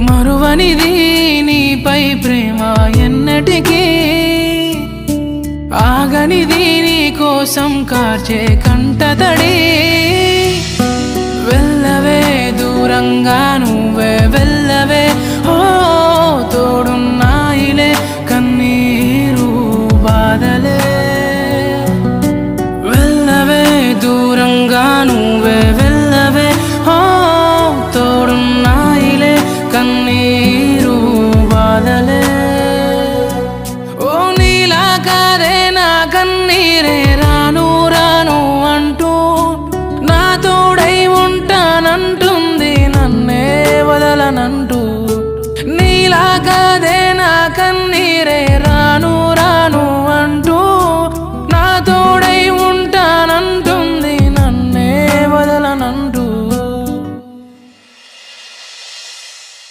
మరువనిది నీపై ప్రేమ ఎన్నటికీ ఆగనిది నీ కోసం కార్చే కంటతడి వెళ్ళవే దూరంగా నువ్వే వెళ్ళవే ఓ తోడున్నాయిలే కన్నీరు బాధలే వెళ్ళవే దూరంగా నువ్వే వెళ్ళవే ఓ తోడున్నాయిలే కన్నీరు బాధలే ఓ నీలా కాదే నా కన్నీరే రాను రాను అంటూ నా తోడై ఉంటానంటుంది నన్నే వదలనంటూ నీలా కాదే నా కన్నీరే